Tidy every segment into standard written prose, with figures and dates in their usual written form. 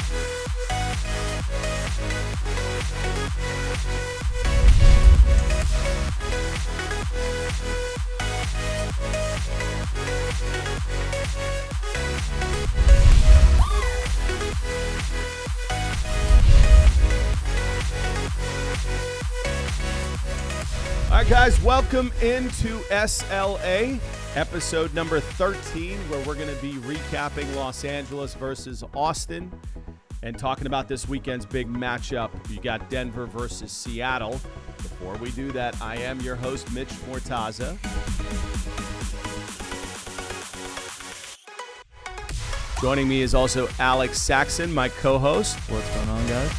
All right, guys, welcome into SLA, episode number 13, where we're going to be recapping Los Angeles versus Austin and talking about this weekend's big matchup. You got Denver versus Seattle. Before we do that, I am your host, Mitch Mortaza. Joining me is also Alex Saxon, my co-host. What's going on, guys?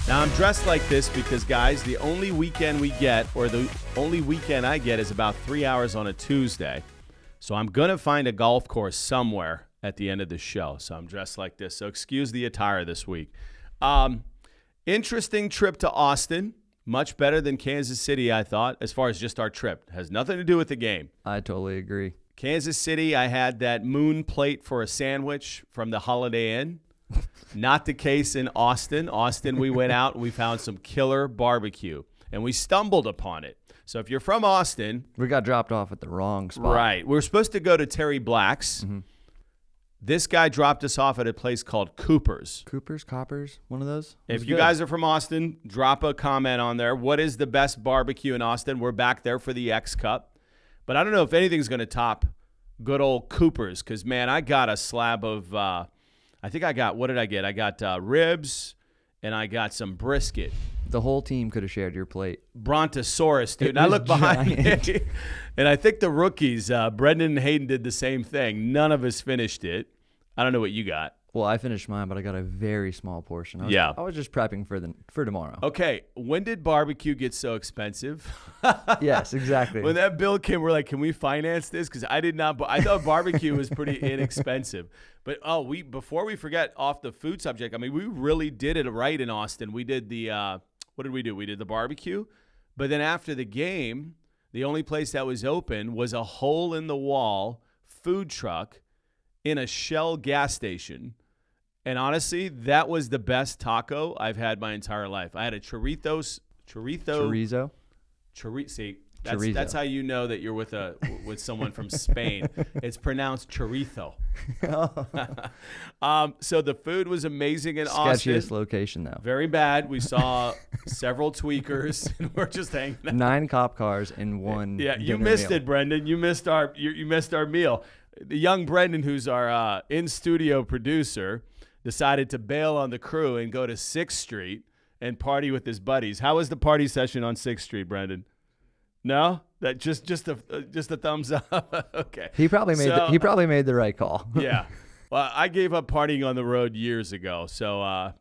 Now, I'm dressed like this because, guys, the only weekend we get, or the only weekend I get, is about 3 hours on a Tuesday. So I'm going to find a golf course somewhere at the end of the show. So I'm dressed like this. So excuse the attire this week. Interesting trip to Austin. Much better than Kansas City, I thought, as far as just our trip. It has nothing to do with the game. I totally agree. Kansas City, I had that moon plate for a sandwich from the Holiday Inn. Not the case in Austin. Austin, we went out and we found some killer barbecue, and we stumbled upon it. So if you're from Austin. We got dropped off at the wrong spot. Right. We were supposed to go to Terry Black's. Mm-hmm. This guy dropped us off at a place called Cooper's. Coppers, one of those? If you guys are from Austin, drop a comment on there. What is the best barbecue in Austin? We're back there for the X Cup. But I don't know if anything's going to top good old Cooper's because, man, I got a slab of I think I got, what did I get? I got ribs and I got some brisket. The whole team could have shared your plate. Brontosaurus, dude. And I look behind me, and I think the rookies, Brendan and Hayden, did the same thing. None of us finished it. I don't know what you got. Well, I finished mine, but I got a very small portion. I was just prepping for tomorrow. Okay, when did barbecue get so expensive? Yes, exactly. When that bill came, we're like, can we finance this? Because I thought barbecue was pretty inexpensive. But before we forget off the food subject, I mean, we really did it right in Austin. We did the what did we do? We did the barbecue, but then after the game, the only place that was open was a hole in the wall food truck in a Shell gas station. And honestly, that was the best taco I've had my entire life. I had a chorizo. See, that's how you know that you're with someone from Spain. It's pronounced chorizo. So the food was amazing in Austin. Sketchiest location, though. Very bad. We saw several tweakers, and we're just hanging out. 9 cop cars in one. Yeah, you missed it, Brendan. You missed our meal. The young Brendan, who's our in-studio producer, decided to bail on the crew and go to 6th Street and party with his buddies. How was the party session on 6th Street, Brendan? No? That just a thumbs up. Okay. He probably made the right call. Yeah. Well, I gave up partying on the road years ago, so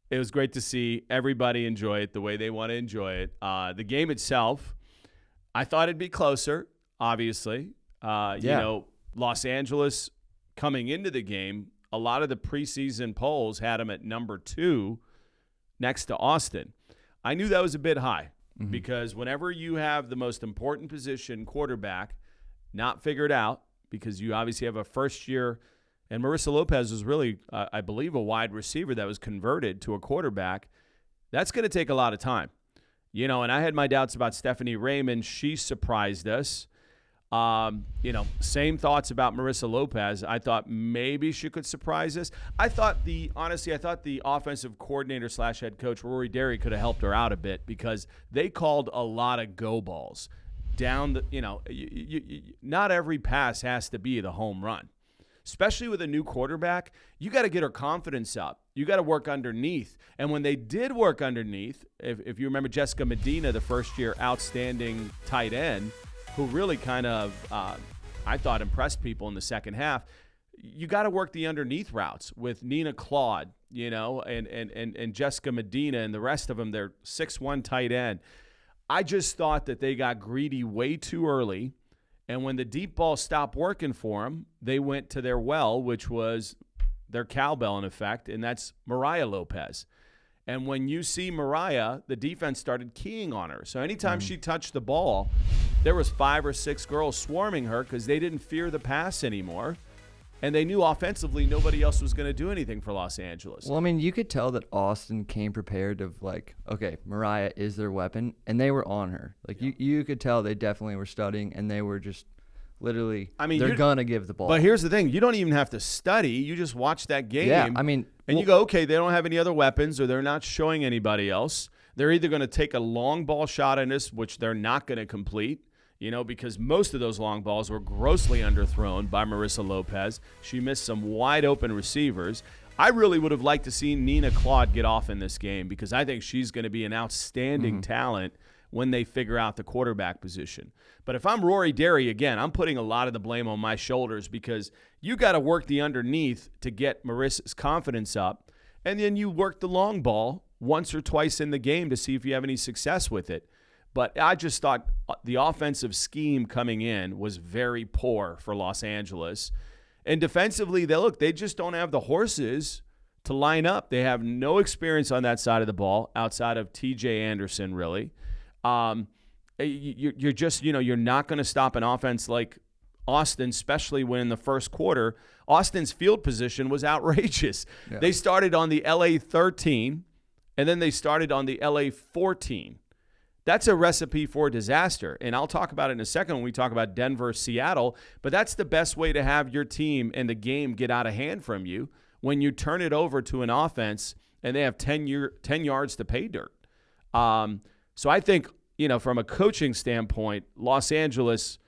it was great to see everybody enjoy it the way they want to enjoy it. The game itself, I thought it'd be closer, obviously. You know, Los Angeles coming into the game, a lot of the preseason polls had them at number 2 next to Austin. I knew that was a bit high because whenever you have the most important position, quarterback, not figured out, because you obviously have a first year, and Marissa Lopez was really, I believe, a wide receiver that was converted to a quarterback, that's going to take a lot of time. You know, and I had my doubts about Stephanie Raymond. She surprised us. Same thoughts about Marissa Lopez. I thought maybe she could surprise us. I thought the offensive coordinator / head coach, Rory Derry, could have helped her out a bit because they called a lot of go balls down the, not every pass has to be the home run, especially with a new quarterback. You got to get her confidence up. You got to work underneath. And when they did work underneath, if you remember Jessica Medina, the first year outstanding tight end, who really kind of, I thought, impressed people in the second half. You got to work the underneath routes with Nina Claude, and Jessica Medina and the rest of them. They're 6'1" tight end. I just thought that they got greedy way too early, and when the deep ball stopped working for them, they went to their well, which was their cowbell in effect, and that's Mariah Lopez. And when you see Mariah, the defense started keying on her. So anytime she touched the ball, there was 5 or 6 girls swarming her because they didn't fear the pass anymore. And they knew offensively nobody else was going to do anything for Los Angeles. Well, I mean, you could tell that Austin came prepared of like, okay, Mariah is their weapon, and they were on her. Like you could tell they definitely were studying, and they were just literally, they're going to give the ball. But here's the thing. You don't even have to study. You just watch that game. Yeah, I mean. And you go, okay, they don't have any other weapons or they're not showing anybody else. They're either going to take a long ball shot in this, which they're not going to complete, because most of those long balls were grossly underthrown by Marissa Lopez. She missed some wide open receivers. I really would have liked to see Nina Claude get off in this game because I think she's going to be an outstanding talent when they figure out the quarterback position. But if I'm Rory Derry, again, I'm putting a lot of the blame on my shoulders because you got to work the underneath to get Marissa's confidence up, and then you work the long ball once or twice in the game to see if you have any success with it. But I just thought the offensive scheme coming in was very poor for Los Angeles. And defensively, they just don't have the horses to line up. They have no experience on that side of the ball outside of TJ Anderson, really. You're just, you're not going to stop an offense like Austin, especially when in the first quarter, Austin's field position was outrageous. Yeah. They started on the LA 13, and then they started on the LA 14. That's a recipe for disaster, and I'll talk about it in a second when we talk about Denver, Seattle, but that's the best way to have your team and the game get out of hand from you when you turn it over to an offense and they have 10 yards to pay dirt. So I think, from a coaching standpoint, Los Angeles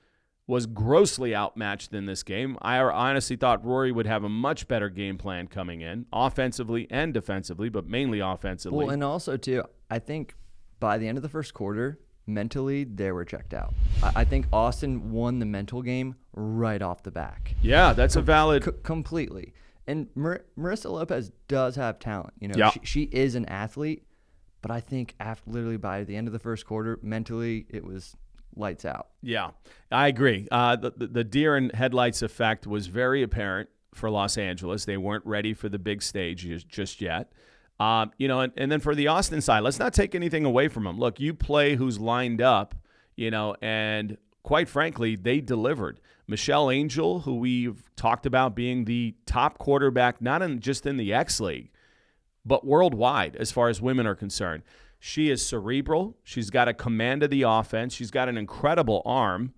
was grossly outmatched in this game. I honestly thought Rory would have a much better game plan coming in, offensively and defensively, but mainly offensively. Well, and also, too, I think by the end of the first quarter, mentally, they were checked out. I think Austin won the mental game right off the back. Yeah, that's a valid... completely. And Marissa Lopez does have talent. She is an athlete, but I think literally by the end of the first quarter, mentally, it was lights out. Yeah, I agree. The deer in headlights effect was very apparent for Los Angeles. They weren't ready for the big stage just yet. And then for the Austin side, let's not take anything away from them. Look, you play who's lined up, and quite frankly, they delivered. Michelle Angel, who we've talked about being the top quarterback, not just in the XLeague, but worldwide as far as women are concerned. She is cerebral. She's got a command of the offense. She's got an incredible arm,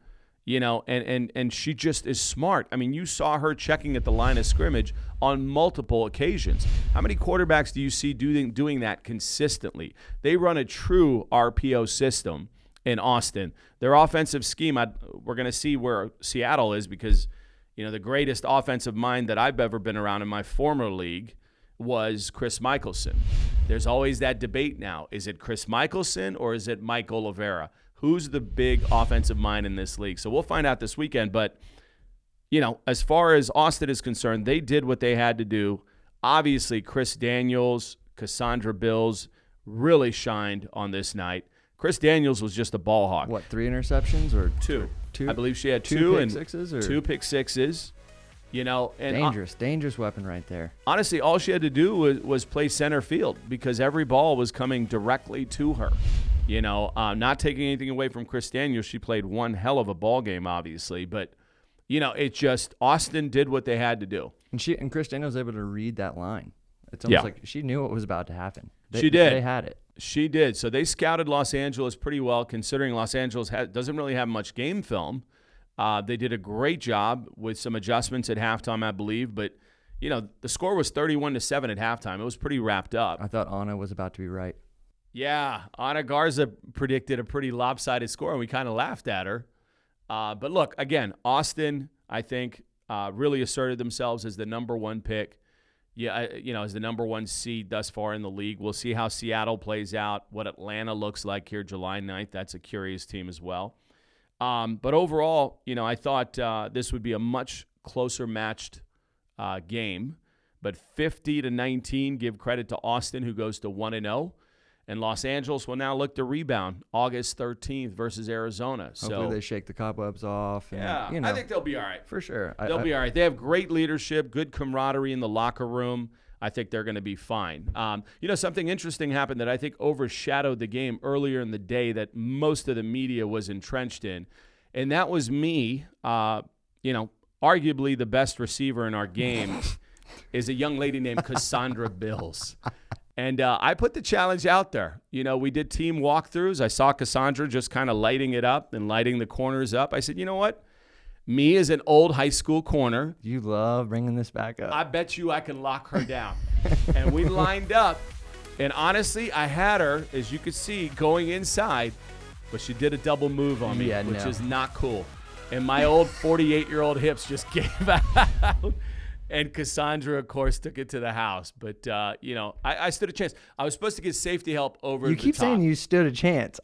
and she just is smart. I mean, you saw her checking at the line of scrimmage on multiple occasions. How many quarterbacks do you see doing that consistently? They run a true RPO system in Austin. Their offensive scheme, we're going to see where Seattle is because, the greatest offensive mind that I've ever been around in my former league was Chris Michelson. There's always that debate now. Is it Chris Michelson or is it Mike Oliveira? Who's the big offensive mind in this league? So we'll find out this weekend. But, as far as Austin is concerned, they did what they had to do. Obviously, Chris Daniels, Cassandra Bills really shined on this night. Chris Daniels was just a ball hawk. What, 3 interceptions or two? I believe she had two pick sixes or 2 pick sixes. And dangerous weapon right there. Honestly, all she had to do was play center field because every ball was coming directly to her. Not taking anything away from Chris Daniels. She played one hell of a ball game, obviously. But, it just Austin did what they had to do. And Chris Daniels was able to read that line. It's almost like she knew what was about to happen. She did. They had it. She did. So they scouted Los Angeles pretty well, considering Los Angeles doesn't really have much game film. They did a great job with some adjustments at halftime, I believe. But, the score was 31-7 at halftime. It was pretty wrapped up. I thought Anna was about to be right. Yeah, Ana Garza predicted a pretty lopsided score, and we kind of laughed at her. But look, again, Austin, I think, really asserted themselves as the number 1 pick. Yeah, as the number 1 seed thus far in the league. We'll see how Seattle plays out, what Atlanta looks like here July 9th. That's a curious team as well. But overall, I thought this would be a much closer matched game. But 50-19, give credit to Austin, who goes to 1-0. And Los Angeles will now look to rebound August 13th versus Arizona. Hopefully they shake the cobwebs off. And, I think they'll be all right. For sure. They'll be all right. They have great leadership, good camaraderie in the locker room. I think they're going to be fine. Something interesting happened that I think overshadowed the game earlier in the day that most of the media was entrenched in, and that was me, arguably the best receiver in our game is a young lady named Cassandra Bills. And I put the challenge out there. We did team walkthroughs. I saw Cassandra just kind of lighting it up and lighting the corners up. I said, you know what? Me as an old high school corner. You love bringing this back up. I bet you I can lock her down. And we lined up. And honestly, I had her, as you could see, going inside. But she did a double move on me, which is not cool. And my old 48-year-old hips just gave out. And Cassandra, of course, took it to the house. But, I stood a chance. I was supposed to get safety help over the top. You keep saying you stood a chance.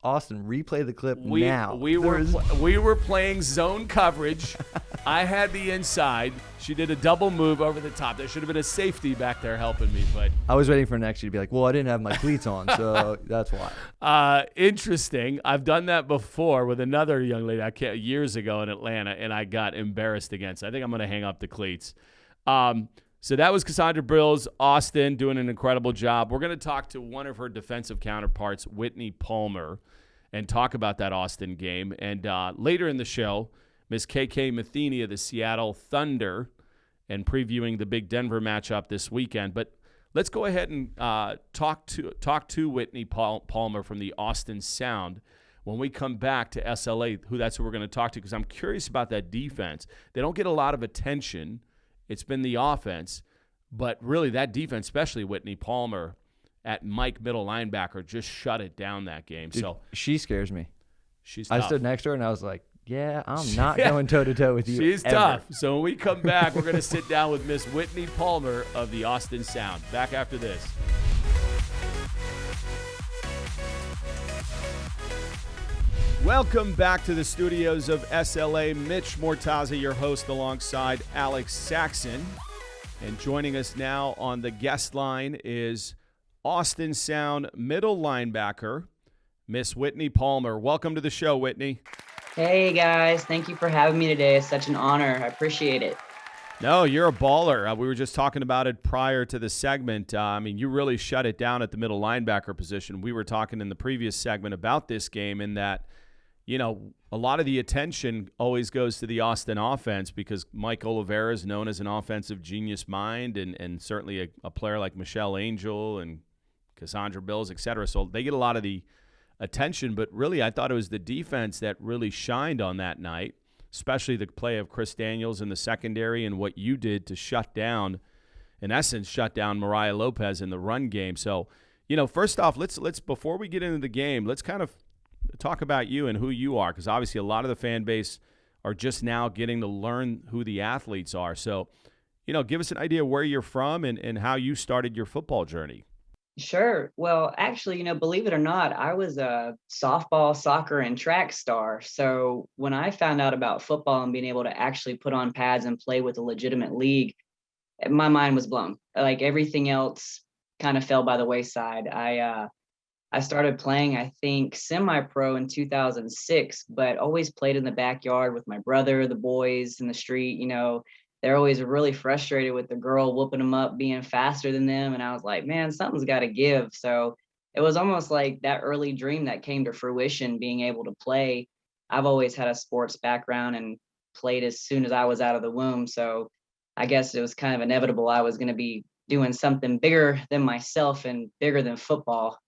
Austin, replay the clip now. We were playing zone coverage. I had the inside. She did a double move over the top. There should have been a safety back there helping me. But I was waiting for next year to be like, well, I didn't have my cleats on, so that's why. Interesting. I've done that before with another young lady years ago in Atlanta, and I got embarrassed against. I think I'm going to hang up the cleats. So that was Cassandra Bills, Austin, doing an incredible job. We're going to talk to one of her defensive counterparts, Whitney Palmer, and talk about that Austin game. And later in the show, Miss KK Matheny of the Seattle Thunder, and previewing the big Denver matchup this weekend. But let's go ahead and talk to Whitney Palmer from the Austin Sound when we come back to SLA, that's who we're going to talk to, because I'm curious about that defense. They don't get a lot of attention. It's been the offense, but really that defense, especially Whitney Palmer at Mike middle linebacker, just shut it down that game. Dude, so she scares me. She's tough. I stood next to her and I was like, yeah, I'm not going toe-to-toe with you. She's ever. tough. So when we come back, we're going to sit down with Miss Whitney Palmer of the Austin Sound. Back after this. Welcome back to the studios of SLA. Mitch Mortaza, your host, alongside Alex Saxon. And joining us now on the guest line is Austin Sound middle linebacker, Miss Whitney Palmer. Welcome to the show, Whitney. Hey, guys. Thank you for having me today. It's such an honor. I appreciate it. No, you're a baller. We were just talking about it prior to the segment. You really shut it down at the middle linebacker position. We were talking in the previous segment about this game in that, a lot of the attention always goes to the Austin offense because Mike Oliveira is known as an offensive genius mind and certainly a player like Michelle Angel and Cassandra Bills, et cetera. So they get a lot of the attention, but really I thought it was the defense that really shined on that night, especially the play of Chris Daniels in the secondary and what you did to shut down Mariah Lopez in the run game. So, first off, let's before we get into the game, let's kind of talk about you and who you are, because obviously a lot of the fan base are just now getting to learn who the athletes are. So, give us an idea where you're from and how you started your football journey. Sure. Well, actually, believe it or not, I was a softball, soccer, and track star. So when I found out about football and being able to actually put on pads and play with a legitimate league, my mind was blown. Like everything else kind of fell by the wayside. I started playing, I think, semi-pro in 2006, but always played in the backyard with my brother, the boys in the street. They're always really frustrated with the girl whooping them up, being faster than them. And I was like, man, something's got to give. So it was almost like that early dream that came to fruition, being able to play. I've always had a sports background and played as soon as I was out of the womb. So I guess it was kind of inevitable I was going to be doing something bigger than myself and bigger than football,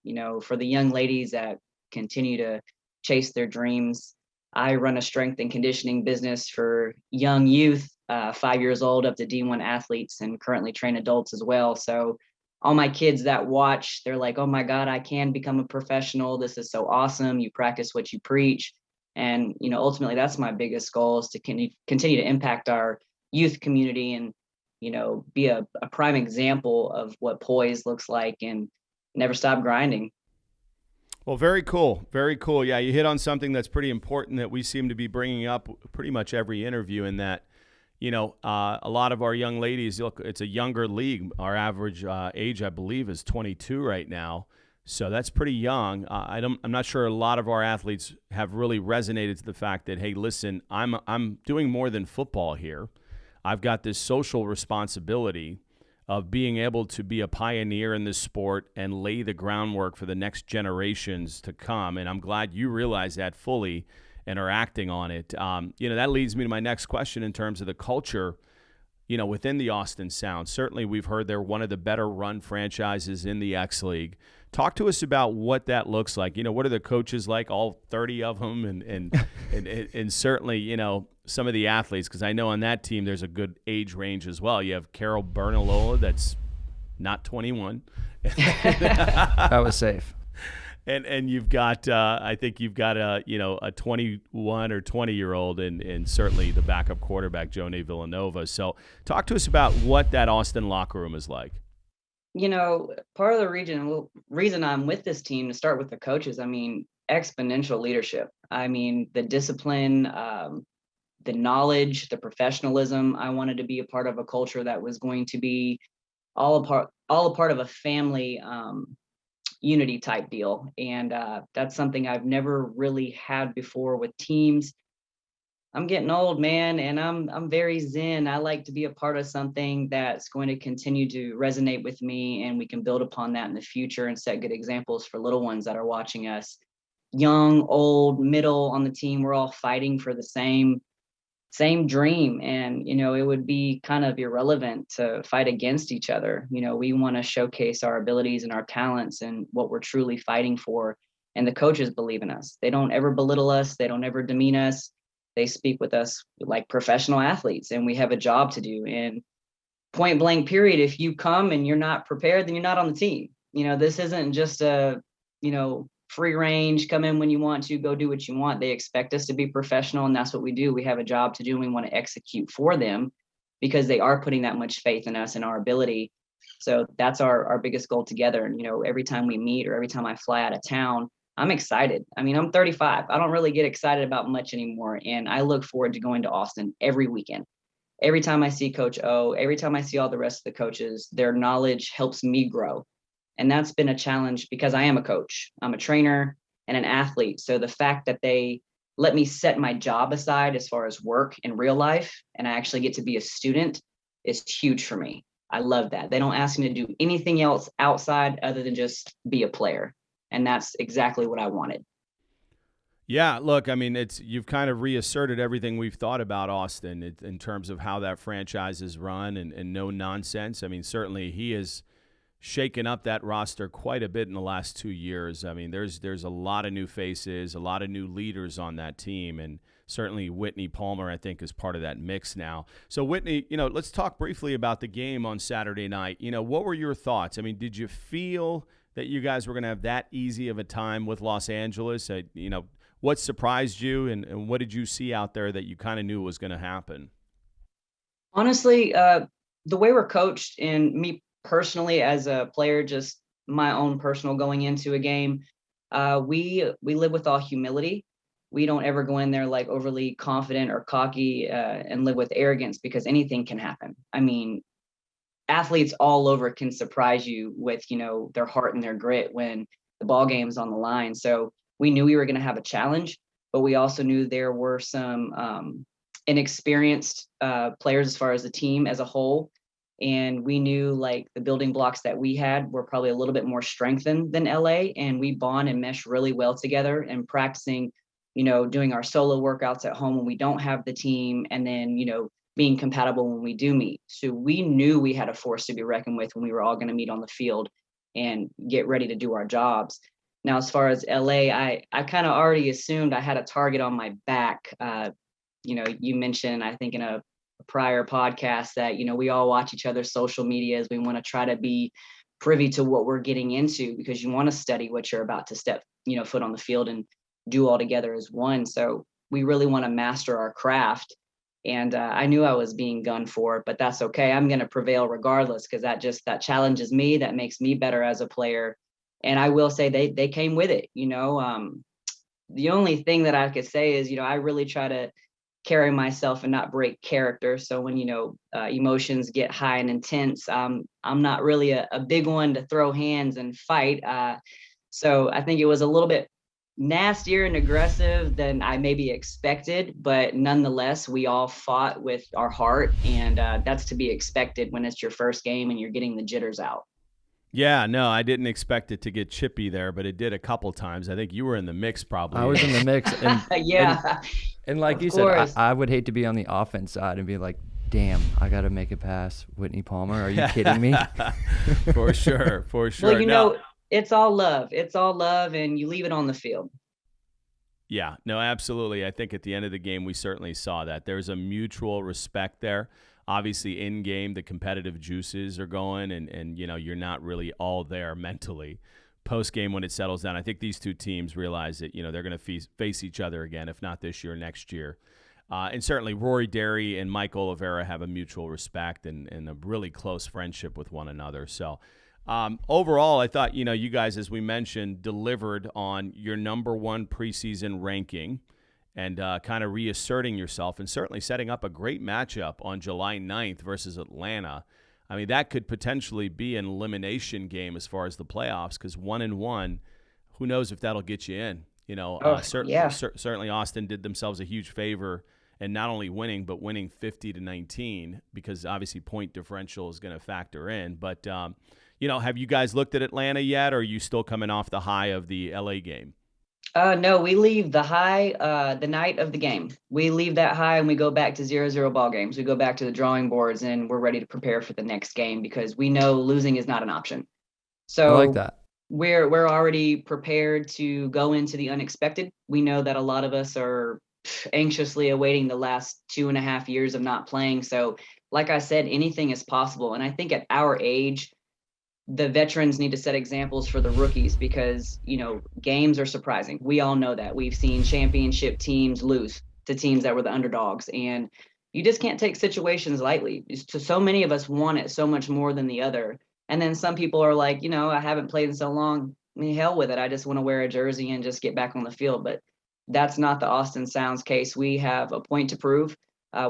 for the young ladies that continue to chase their dreams. I run a strength and conditioning business for young youth, 5 years old up to D1 athletes, and currently train adults as well. So all my kids that watch, they're like, oh my God, I can become a professional. This is so awesome. You practice what you preach. And, ultimately that's my biggest goal, is to continue to impact our youth community and, be a prime example of what poise looks like and never stop grinding. Well, very cool. Very cool. Yeah, you hit on something that's pretty important that we seem to be bringing up pretty much every interview, in that, a lot of our young ladies, look, it's a younger league. Our average age, I believe, is 22 right now. So that's pretty young. I'm not sure a lot of our athletes have really resonated to the fact that, hey, listen, I'm doing more than football here. I've got this social responsibility of being able to be a pioneer in this sport and lay the groundwork for the next generations to come. And I'm glad you realize that fully and are acting on it. That leads me to my next question in terms of the culture, within the Austin Sound. Certainly we've heard they're one of the better run franchises in the XLeague. Talk to us about what that looks like. What are the coaches like, all 30 of them, and certainly, some of the athletes, because I know on that team there's a good age range as well. You have Carol Bernolola, that's not 21. That was safe. And you've got, I think you've got a 21 or 20-year-old and certainly the backup quarterback, Joni Villanova. So talk to us about what that Austin locker room is like. Part of the reason I'm with this team, to start with the coaches, exponential leadership. The discipline, the knowledge, the professionalism. I wanted to be a part of a culture that was going to be all a part of a family unity type deal. And that's something I've never really had before with teams. I'm getting old, man, and I'm very zen. I like to be a part of something that's going to continue to resonate with me, and we can build upon that in the future and set good examples for little ones that are watching us. Young, old, middle on the team, we're all fighting for the same dream. And, it would be kind of irrelevant to fight against each other. We want to showcase our abilities and our talents and what we're truly fighting for. And the coaches believe in us. They don't ever belittle us. They don't ever demean us. They speak with us like professional athletes, and we have a job to do. And point blank period, if you come and you're not prepared, then you're not on the team. This isn't just a, free range, come in when you want to, go do what you want. They expect us to be professional, and that's what we do. We have a job to do, and we want to execute for them because they are putting that much faith in us and our ability. So that's our biggest goal together. And, every time we meet or every time I fly out of town, I'm excited. I'm 35. I don't really get excited about much anymore. And I look forward to going to Austin every weekend. Every time I see Coach O, every time I see all the rest of the coaches, their knowledge helps me grow. And that's been a challenge because I am a coach. I'm a trainer and an athlete. So the fact that they let me set my job aside as far as work in real life, and I actually get to be a student, is huge for me. I love that. They don't ask me to do anything else outside other than just be a player. And that's exactly what I wanted. Yeah, look, you've kind of reasserted everything we've thought about Austin in terms of how that franchise is run and no nonsense. Certainly he has shaken up that roster quite a bit in the last 2 years. There's a lot of new faces, a lot of new leaders on that team, and certainly Whitney Palmer, I think, is part of that mix now. So, Whitney, let's talk briefly about the game on Saturday night. What were your thoughts? Did you feel that you guys were going to have that easy of a time with Los Angeles? What surprised you, and what did you see out there that you kind of knew was going to happen? Honestly, the way we're coached, and me personally as a player, just my own personal going into a game, we live with all humility. We don't ever go in there like overly confident or cocky and live with arrogance, because anything can happen. Athletes all over can surprise you with, their heart and their grit when the ball game's on the line. So we knew we were going to have a challenge, but we also knew there were some inexperienced players as far as the team as a whole. And we knew like the building blocks that we had were probably a little bit more strengthened than LA. And we bond and mesh really well together, and practicing, doing our solo workouts at home when we don't have the team, and then, being compatible when we do meet. So we knew we had a force to be reckoned with when we were all going to meet on the field and get ready to do our jobs. Now, as far as LA, I kind of already assumed I had a target on my back. You mentioned, I think in a prior podcast, that, we all watch each other's social medias. We want to try to be privy to what we're getting into, because you want to study what you're about to step, foot on the field and do all together as one. So we really want to master our craft. And I knew I was being gunned for, but that's okay. I'm going to prevail regardless, because that challenges me. That makes me better as a player. And I will say they came with it. The only thing that I could say is, I really try to carry myself and not break character. So when, emotions get high and intense, I'm not really a big one to throw hands and fight. So I think it was a little bit nastier and aggressive than I maybe expected, but nonetheless, we all fought with our heart, and that's to be expected when it's your first game and you're getting the jitters out. Yeah, no, I didn't expect it to get chippy there, but it did a couple times. I think you were in the mix probably. I was in the mix. And, Yeah. and like you said, I would hate to be on the offense side and be like, damn, I got to make a pass, Whitney Palmer. Are you kidding me? For sure. Well, you know, it's all love. It's all love, and you leave it on the field. Yeah, no, absolutely. I think at the end of the game, we certainly saw that. There's a mutual respect there. Obviously, in game, the competitive juices are going, and you know, you're not really all there mentally. Post game, when it settles down, I think these two teams realize that, you know, they're going to face each other again, if not this year, next year. And certainly, Rory Derry and Mike Oliveira have a mutual respect and a really close friendship with one another. So, overall, I thought, you know, you guys, as we mentioned, delivered on your number one preseason ranking. And kind of reasserting yourself and certainly setting up a great matchup on July 9th versus Atlanta. I mean, that could potentially be an elimination game as far as the playoffs, because 1-1, who knows if that'll get you in. You know, certainly Austin did themselves a huge favor and not only winning, but winning 50-19, because obviously point differential is going to factor in. But, you know, have you guys looked at Atlanta yet, or are you still coming off the high of the LA game? No, we leave the high the night of the game. We leave that high and we go back to 0-0 ball games. We go back to the drawing boards and we're ready to prepare for the next game because we know losing is not an option. So I like that. We're already prepared to go into the unexpected. We know that a lot of us are anxiously awaiting the last 2.5 years of not playing. So like I said, anything is possible. And I think at our age, the veterans need to set examples for the rookies because, you know, games are surprising. We all know that. We've seen championship teams lose to teams that were the underdogs, and you just can't take situations lightly. So many of us want it so much more than the other. And then some people are like, you know, I haven't played in so long. I mean, hell with it. I just want to wear a jersey and just get back on the field. But that's not the Austin Sounds case. We have a point to prove.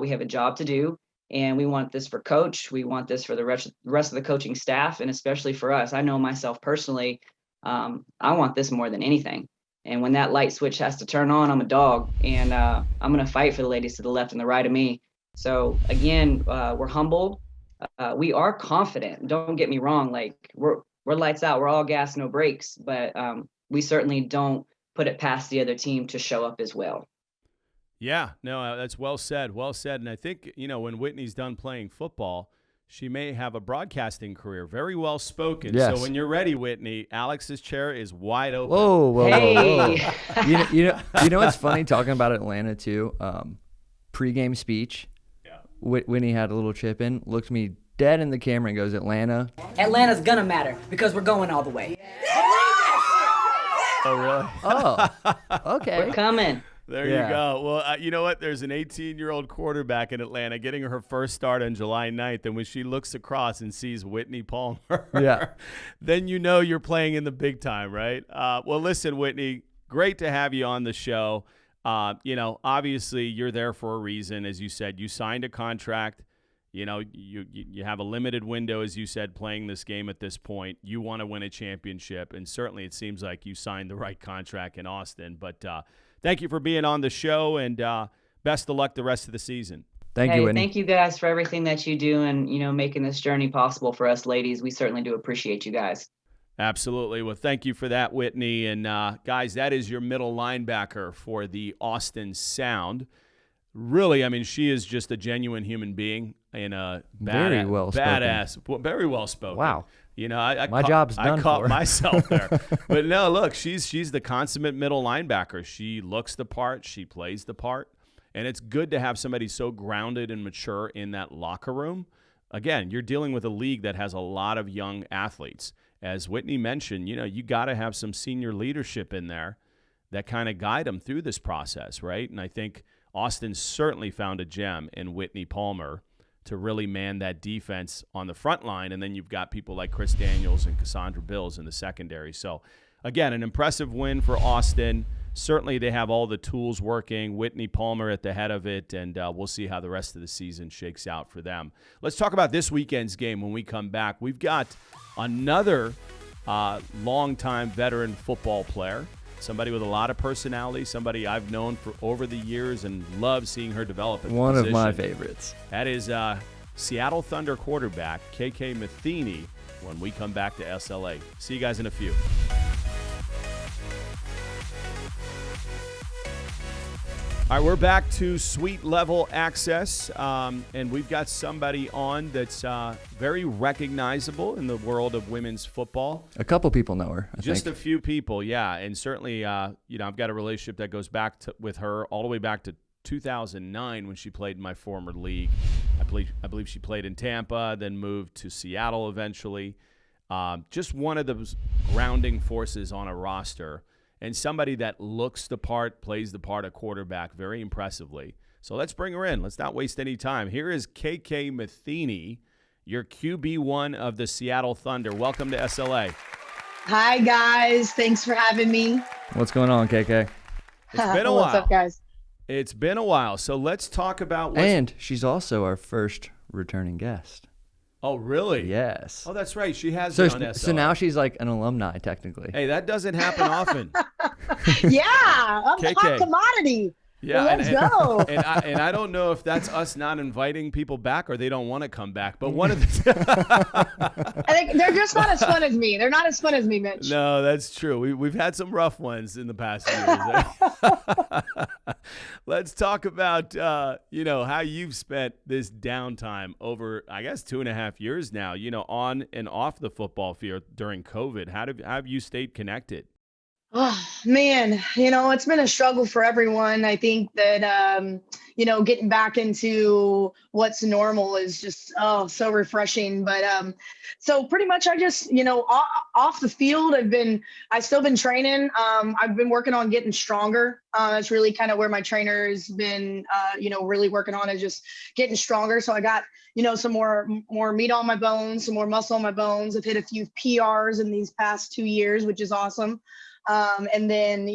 We have a job to do. And we want this for coach. We want this for the rest of the coaching staff, and especially for us. I know myself personally, I want this more than anything. And when that light switch has to turn on, I'm a dog, and I'm going to fight for the ladies to the left and the right of me. So again, we're humble. We are confident. Don't get me wrong. Like we're lights out. We're all gas, no brakes. But we certainly don't put it past the other team to show up as well. Yeah, no, that's well said. Well said. And I think, you know, when Whitney's done playing football, she may have a broadcasting career. Very well spoken. Yes. So when you're ready, Whitney, Alex's chair is wide open. Whoa. You know what's funny talking about Atlanta too? Pre-game speech. Yeah. Whitney had a little chip in, looked me dead in the camera and goes, Atlanta's gonna matter because we're going all the way. Oh, really? Oh, okay. We're coming. There you go. Well, you know what? There's an 18-year-old quarterback in Atlanta getting her first start on July 9th, and when she looks across and sees Whitney Palmer, then you know you're playing in the big time, right? Well, listen, Whitney, great to have you on the show. You know, obviously you're there for a reason. As you said, you signed a contract. You know, you have a limited window, as you said, playing this game at this point. You want to win a championship, and certainly it seems like you signed the right contract in Austin. But thank you for being on the show, and best of luck the rest of the season. Thank you, Whitney. Thank you guys for everything that you do and, you know, making this journey possible for us ladies. We certainly do appreciate you guys. Absolutely. Well, thank you for that, Whitney. And guys, that is your middle linebacker for the Austin Sound. Really, I mean, she is just a genuine human being and a very well spoken. Wow. You know, my job's done. I caught myself there. But no, look, she's the consummate middle linebacker. She looks the part. She plays the part. And it's good to have somebody so grounded and mature in that locker room. Again, you're dealing with a league that has a lot of young athletes. As Whitney mentioned, you know, you got to have some senior leadership in there that kind of guide them through this process, right? And I think Austin certainly found a gem in Whitney Palmer to really man that defense on the front line. And then you've got people like Chris Daniels and Cassandra Bills in the secondary. So, again, an impressive win for Austin. Certainly they have all the tools working. Whitney Palmer at the head of it, and we'll see how the rest of the season shakes out for them. Let's talk about this weekend's game when we come back. We've got another longtime veteran football player, somebody with a lot of personality, somebody I've known for over the years and love seeing her develop at the One position. of my favorites. That is Seattle Thunder quarterback KK Matheny when we come back to SLA. See you guys in a few. All right, we're back to suite level access, and we've got somebody on that's very recognizable in the world of women's football. A couple people know her, I Just think. a few people, yeah, and certainly, I've got a relationship that goes back with her all the way back to 2009 when she played in my former league. I believe she played in Tampa, then moved to Seattle eventually. Just one of those grounding forces on a roster. And somebody that looks the part, plays the part of quarterback very impressively. So let's bring her in. Let's not waste any time. Here is KK Matheny, your QB1 of the Seattle Thunder. Welcome to SLA. Hi, guys. Thanks for having me. What's going on, KK? It's been a while. What's up, guys? It's been a while. So let's talk about And she's also our first returning guest. Oh, really? Yes. Oh, that's right. She has So, been on SLA. so now she's like an alumni, technically. Hey, that doesn't happen often. Yeah, I'm a KK. hot commodity. Yeah, Let's go. And I don't know if that's us not inviting people back or they don't want to come back. But one of the I think they're just not as fun as me. They're not as fun as me, Mitch. No, that's true. We've had some rough ones in the past years. Let's talk about how you've spent this downtime over, I guess, 2.5 years now. On and off the football field during COVID. How have you stayed connected? Oh, man, it's been a struggle for everyone. I think that, getting back into what's normal is just, so refreshing. But so pretty much I just, off the field, I've still been training. I've been working on getting stronger. That's really kind of where my trainer's been, really working on is just getting stronger. So I got, some more meat on my bones, some more muscle on my bones. I've hit a few PRs in these past 2 years, which is awesome. And then,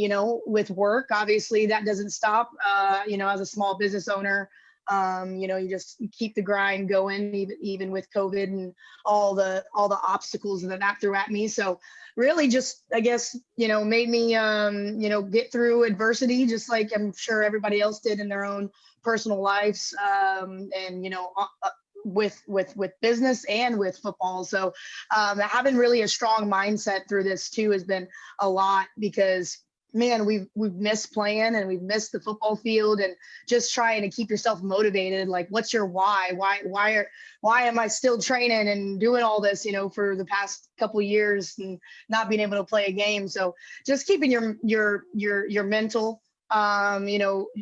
with work, obviously that doesn't stop, as a small business owner, you just keep the grind going, even with COVID and all the obstacles that threw at me. So really just, I guess, made me, get through adversity, just like I'm sure everybody else did in their own personal lives. With business and with football. So having really a strong mindset through this too has been a lot because man, we've missed playing and we've missed the football field and just trying to keep yourself motivated. Like, what's your why? Why am I still training and doing all this, for the past couple of years and not being able to play a game? So just keeping your mental,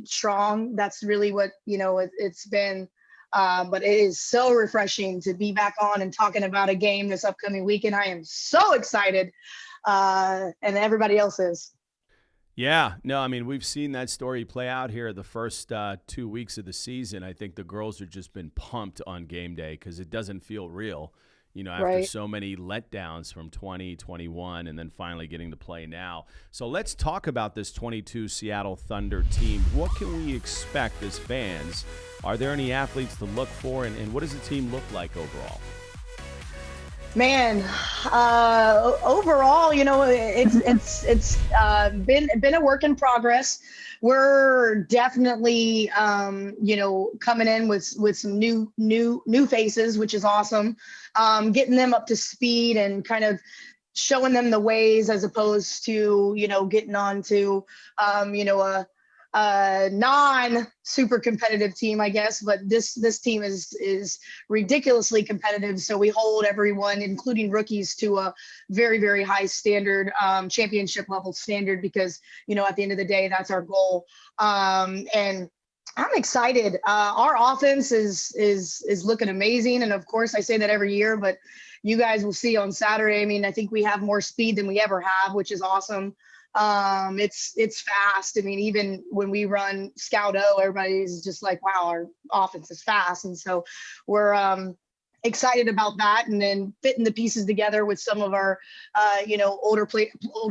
strong. That's really what, it's been. But it is so refreshing to be back on and talking about a game this upcoming weekend. I am so excited, and everybody else is. Yeah, no, I mean, we've seen that story play out here the first 2 weeks of the season. I think the girls have just been pumped on game day because it doesn't feel real, after Right. so many letdowns from 2021 and then finally getting to play now. So let's talk about this 22 Seattle Thunder team. What can we expect as fans? Are there any athletes to look for, and what does the team look like overall? Man, overall, it's been a work in progress. We're definitely, coming in with some new faces, which is awesome. Getting them up to speed and kind of showing them the ways as opposed to, getting on to, a non-super competitive team, I guess, but this team is ridiculously competitive. So we hold everyone, including rookies, to a very, very high standard, championship level standard, because, at the end of the day, that's our goal. And I'm excited. Our offense is looking amazing. And of course I say that every year, but you guys will see on Saturday. I mean, I think we have more speed than we ever have, which is awesome. It's fast. I mean, even when we run Scout O, everybody's just like, wow, our offense is fast. And so we're excited about that. And then fitting the pieces together with some of our, older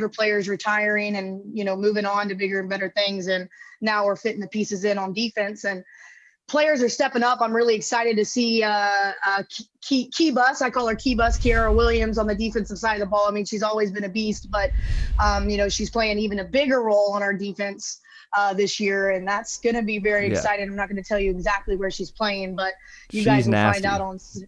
players retiring and, moving on to bigger and better things. And now we're fitting the pieces in on defense, and players are stepping up. I'm really excited to see Key Bus. I call her Key Bus, Kiara Williams, on the defensive side of the ball. I mean, she's always been a beast, but, she's playing even a bigger role on our defense. this year, and that's going to be very exciting. I'm not going to tell you exactly where she's playing, but you guys will find out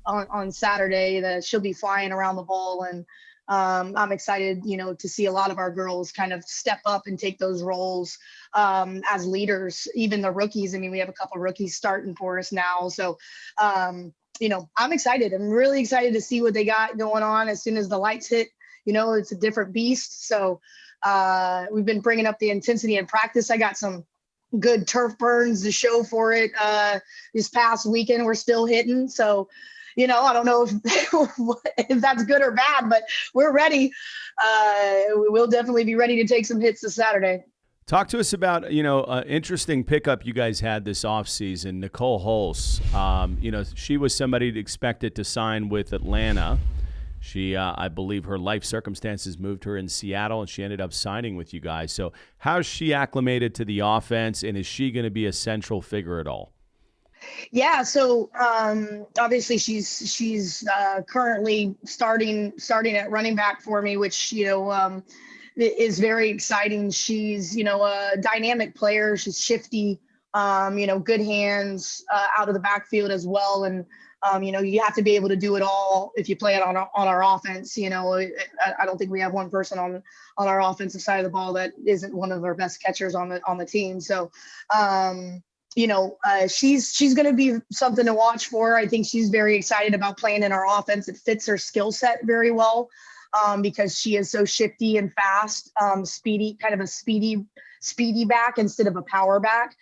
on Saturday that she'll be flying around the bowl, and I'm excited, to see a lot of our girls kind of step up and take those roles as leaders, even the rookies. I mean, we have a couple of rookies starting for us now. So, I'm excited. I'm really excited to see what they got going on as soon as the lights hit. It's a different beast. So we've been bringing up the intensity in practice. I got some good turf burns to show for it. This past weekend, we're still hitting. So, I don't know if that's good or bad, but we're ready. We'll definitely be ready to take some hits this Saturday. Talk to us about, an interesting pickup you guys had this offseason, Nicole Hulse. She was somebody expected to sign with Atlanta. She, I believe her life circumstances moved her in Seattle, and she ended up signing with you guys. So how's she acclimated to the offense, and is she going to be a central figure at all? Yeah, so obviously she's currently starting at running back for me, which is very exciting. She's a dynamic player. She's shifty, good hands out of the backfield as well, and you have to be able to do it all if you play it on our offense. I don't think we have one person on our offensive side of the ball that isn't one of our best catchers on the team. So. She's going to be something to watch for. I think she's very excited about playing in our offense. It fits her skill set very well because she is so shifty and fast, speedy, kind of a speedy back instead of a power back.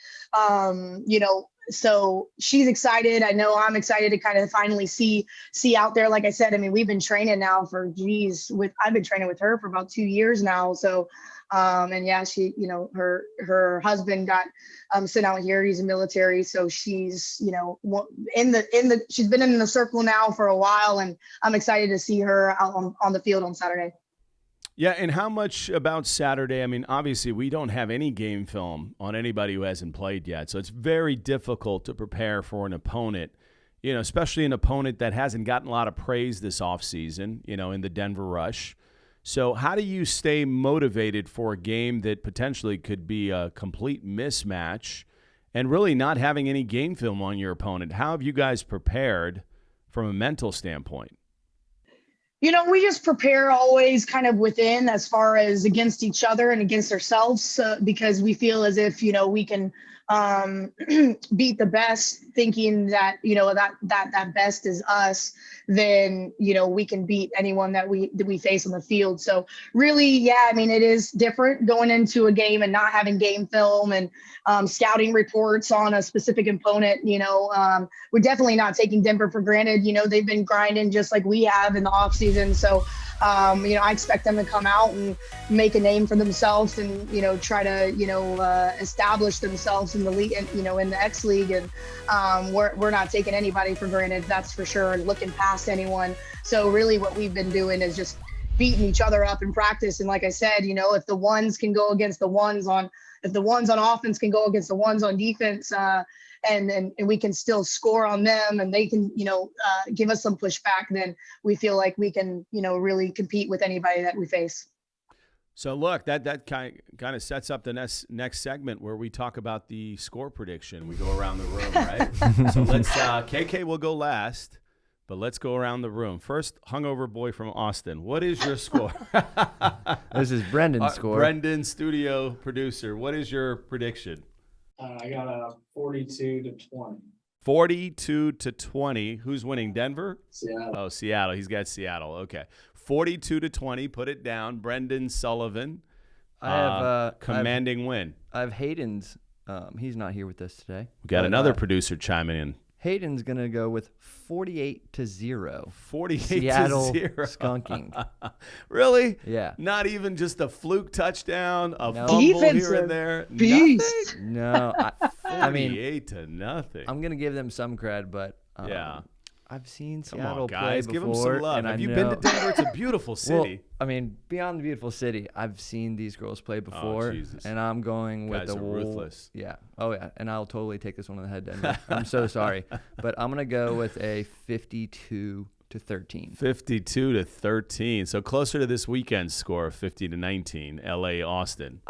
So she's excited. I know I'm excited to kind of finally see out there. Like I said, I mean, we've been training now I've been training with her for about 2 years now. So, and yeah, she, her husband got sent out here. He's a military. So she's, she's been in the circle now for a while, and I'm excited to see her out on the field on Saturday. Yeah, and how much about Saturday? I mean, obviously, we don't have any game film on anybody who hasn't played yet, so it's very difficult to prepare for an opponent, especially an opponent that hasn't gotten a lot of praise this offseason, in the Denver Rush. So how do you stay motivated for a game that potentially could be a complete mismatch and really not having any game film on your opponent? How have you guys prepared from a mental standpoint? We just prepare always kind of within as far as against each other and against ourselves because we feel as if, we can beat the best, thinking that, that best is us, then, we can beat anyone that we face on the field. So really, yeah, I mean, it is different going into a game and not having game film and scouting reports on a specific opponent. We're definitely not taking Denver for granted. They've been grinding just like we have in the off season. So, I expect them to come out and make a name for themselves and, try to, establish themselves in the league, and, in the XLeague. And we're not taking anybody for granted, that's for sure, and looking past anyone. So really what we've been doing is just beating each other up in practice. And like I said, if the ones can go against the ones on offense can go against the ones on defense, and we can still score on them and they can, give us some pushback, then we feel like we can, really compete with anybody that we face. So look, that kind of sets up the next segment where we talk about the score prediction. We go around the room, right? So let's KK will go last, but let's go around the room. First, hungover boy from Austin. What is your score? This is Brendan's score. Brendan, studio producer. What is your prediction? I got a 42-20. 42-20. Who's winning? Denver? Seattle. Oh, Seattle. He's got Seattle. Okay. 42-20. Put it down. Brendan Sullivan. I have commanding win. I have Hayden's. He's not here with us today. We got another producer chiming in. Hayden's gonna go with 48-0. 48 Seattle to 0. skunking. Really? Yeah. Not even just a fluke touchdown, a No. fumble Defensive here and there. beast. Nothing? No, I mean, 48-0. I'm gonna give them some cred, but yeah. I've seen Come Seattle on, guys. play Give them before, some love. and Have I you know, been to Denver? It's a beautiful city. Well, I mean, beyond the beautiful city, I've seen these girls play before, Jesus. and I'm going with Guys the are ruthless. Yeah. Oh yeah, and I'll totally take this one on the head, Denver. I'm so sorry, but I'm gonna go with a 52-13. 52-13. So closer to this weekend's score of 50-19. LA Austin.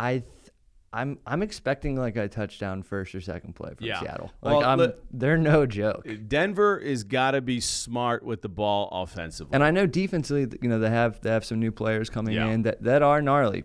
I'm expecting like a touchdown first or second play from Seattle. Well, they're no joke. Denver is got to be smart with the ball offensively. And I know defensively, they have some new players coming in that are gnarly.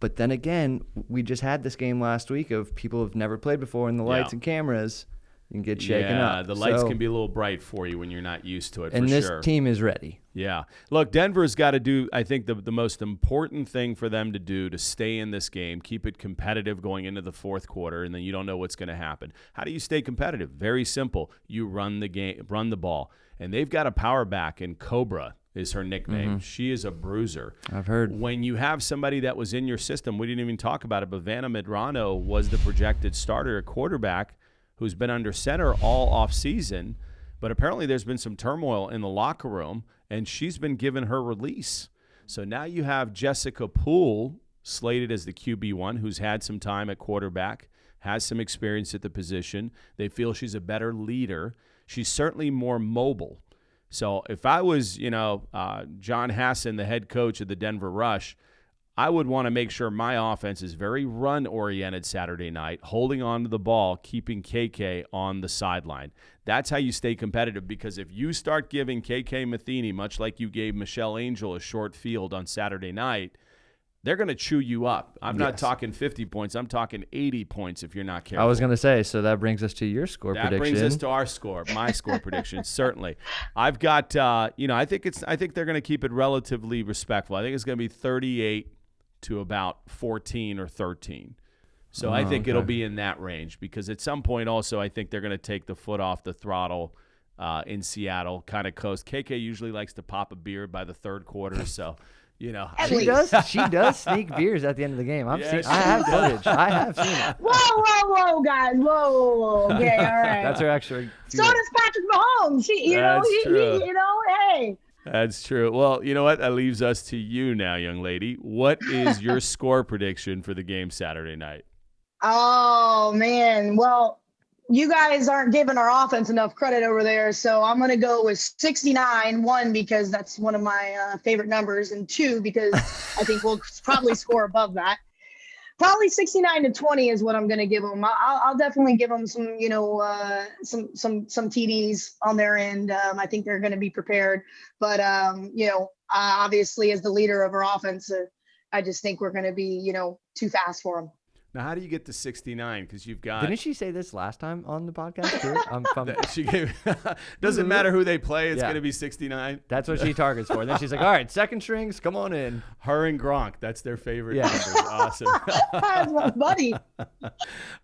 But then again, we just had this game last week of people who've never played before, and the lights and cameras can get shaken up. The lights can be a little bright for you when you're not used to it. And this team is ready. Yeah. Look, Denver's got to do, I think, the most important thing for them to do to stay in this game, keep it competitive going into the fourth quarter, and then you don't know what's going to happen. How do you stay competitive? Very simple. You run the ball. And they've got a power back, and Cobra is her nickname. Mm-hmm. She is a bruiser. I've heard. When you have somebody that was in your system, we didn't even talk about it, but Vanna Medrano was the projected starter at quarterback who's been under center all offseason, but apparently there's been some turmoil in the locker room, and she's been given her release. So now you have Jessica Poole slated as the QB1, who's had some time at quarterback, has some experience at the position. They feel she's a better leader. She's certainly more mobile. So if I was, John Hassan, the head coach of the Denver Rush, I would want to make sure my offense is very run-oriented Saturday night, holding on to the ball, keeping KK on the sideline. That's how you stay competitive, because if you start giving KK Matheny, much like you gave Michelle Angel a short field on Saturday night, they're going to chew you up. I'm not talking 50 points. I'm talking 80 points if you're not careful. I was going to say, so that brings us to your score prediction. That brings us to our score, my score prediction, certainly. I've got, I think they're going to keep it relatively respectful. I think it's going to be 38 to about 14 or 13. So I think it'll be in that range, because at some point also I think they're going to take the foot off the throttle in Seattle, kind of coast. KK usually likes to pop a beer by the third quarter, so – she does sneak beers at the end of the game. I have footage. I have seen it. Whoa, guys. Whoa. Okay, all right. That's her actually. So does Patrick Mahomes. Hey. That's true. Well, you know what? That leaves us to you now, young lady. What is your score prediction for the game Saturday night? Oh, man. Well, you guys aren't giving our offense enough credit over there, so I'm going to go with 69, 1, because that's one of my favorite numbers, and 2, because I think we'll probably score above that. Probably 69-20 is what I'm going to give them. I'll definitely give them some, some TDs on their end. I think they're going to be prepared, but obviously as the leader of our offense, I just think we're going to be, too fast for them. Now, how do you get to 69? Because you've got. Didn't she say this last time on the podcast too? She gave. Doesn't matter who they play. It's going to be 69. That's what she targets for. Then she's like, "All right, second strings, come on in." Her and Gronk. That's their favorite numbers. Awesome. That's my buddy.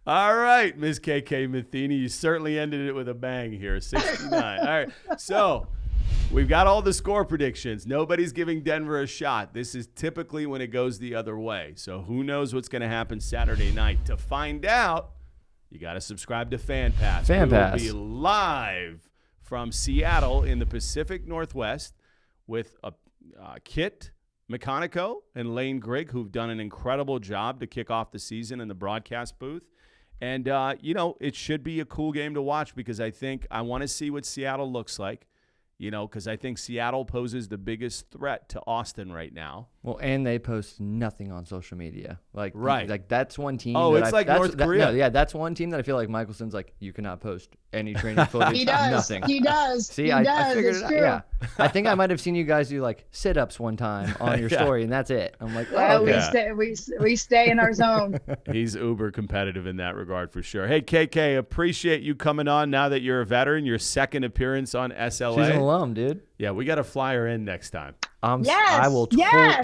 All right, Ms. KK Matheny, you certainly ended it with a bang here. 69. All right. So. We've got all the score predictions. Nobody's giving Denver a shot. This is typically when it goes the other way. So who knows what's going to happen Saturday night? To find out, you got to subscribe to FanPass. FanPass. We will be live from Seattle in the Pacific Northwest with Kit McConico and Lane Grigg, who've done an incredible job to kick off the season in the broadcast booth. And, it should be a cool game to watch, because I want to see what Seattle looks like. Because I think Seattle poses the biggest threat to Austin right now. Well, and they post nothing on social media. Right. Like that's one team. Oh, it's like North Korea. That's one team that I feel like Michelson's like, you cannot post any training footage. He does. Nothing. He does. See, I figured it out. Yeah. I think I might have seen you guys do like sit-ups one time on your story, and that's it. I'm like, we stay in our zone. He's uber competitive in that regard for sure. Hey, KK, appreciate you coming on now that you're a veteran. Your second appearance on SLA. She's an alum, dude. Yeah, we got to fly her in next time. I will.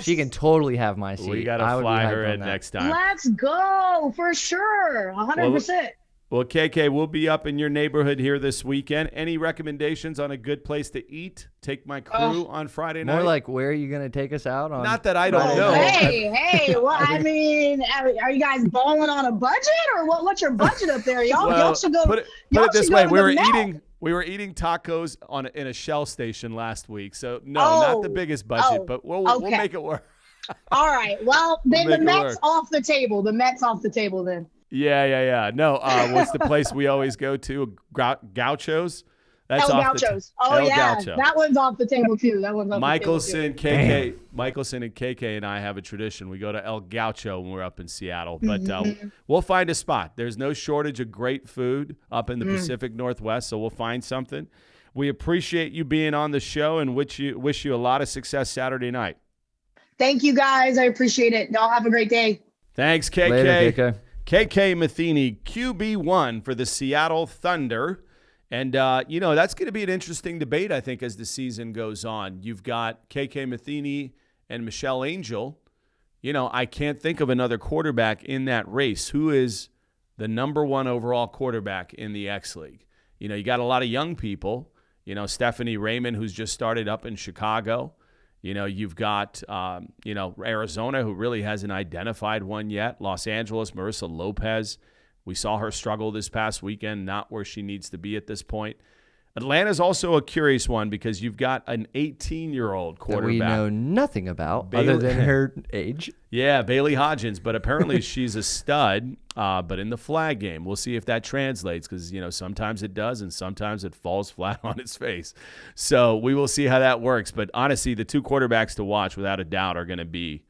She can totally have my seat. We got to fly her in next time. Let's go for sure, 100%. Well, KK, we'll be up in your neighborhood here this weekend. Any recommendations on a good place to eat? Take my crew on Friday night. More like, where are you going to take us out on? Not that I don't know. Hey. Well, I mean, are you guys balling on a budget, or what's your budget up there? Y'all should go. Put it this way: we were eating tacos in a Shell station last week. So not the biggest budget, but we'll make it work. All right. Well, then the Mets off the table. The Mets off the table then. Yeah. No, what's the place we always go to? Gauchos. That's El off the Gauchos. Oh, El yeah. Gaucho. That one's off the table, too. That one's off Michelson, the table, too. Michelson and KK and I have a tradition. We go to El Gaucho when we're up in Seattle, but we'll find a spot. There's no shortage of great food up in the Pacific Northwest, so we'll find something. We appreciate you being on the show and wish you a lot of success Saturday night. Thank you, guys. I appreciate it. Y'all have a great day. Thanks, KK. Later, KK. KK Matheny, QB1 for the Seattle Thunder. And, that's going to be an interesting debate, I think, as the season goes on. You've got KK Matheny and Michelle Angel. I can't think of another quarterback in that race. Who is the number one overall quarterback in the XLeague? You got a lot of young people. Stephanie Raymond, who's just started up in Chicago. You've got, Arizona, who really hasn't identified one yet. Los Angeles, Marissa Lopez. We saw her struggle this past weekend, not where she needs to be at this point. Atlanta's also a curious one because you've got an 18-year-old quarterback. That we know nothing about other than her age. Yeah, Bailey Hodgins, but apparently she's a stud, but in the flag game. We'll see if that translates because, sometimes it does and sometimes it falls flat on its face. So we will see how that works. But honestly, the two quarterbacks to watch without a doubt are going to be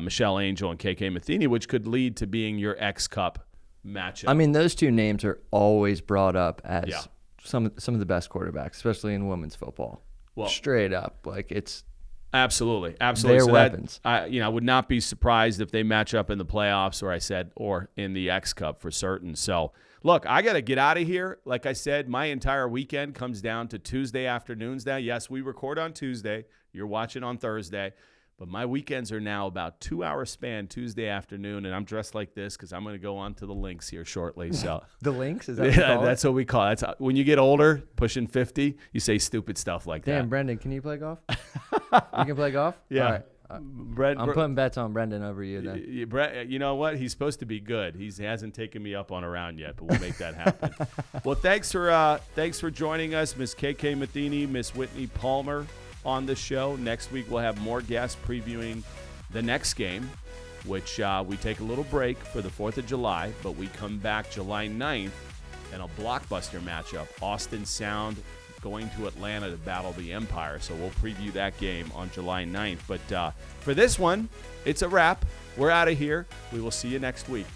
Michelle Angel and KK Matheny, which could lead to being your X-Cup matchup. I mean, those two names are always brought up as some of the best quarterbacks, especially in women's football. Well, straight up, it's absolutely. Their so weapons. I would not be surprised if they match up in the playoffs, or in the X Cup for certain. So, look, I got to get out of here. Like I said, my entire weekend comes down to Tuesday afternoons now. Yes, we record on Tuesday. You're watching on Thursday. But my weekends are now about 2-hour span Tuesday afternoon, and I'm dressed like this because I'm going to go on to the links here shortly. So the links? Is that what you call that's what we call it. That's when you get older, pushing 50, you say stupid stuff like that. Damn, Brendan, can you play golf? You can play golf? Yeah. All right. I'm putting bets on Brendan over you then. You know what? He's supposed to be good. He hasn't taken me up on a round yet, but we'll make that happen. Well, thanks for joining us, Miss KK Matheny, Miss Whitney Palmer on the show. Next week we'll have more guests previewing the next game, which we take a little break for the 4th of July, but we come back July 9th in a blockbuster matchup. Austin Sound going to Atlanta to battle the Empire. So we'll preview that game on July 9th. But for this one, it's a wrap. We're out of here. We will see you next week.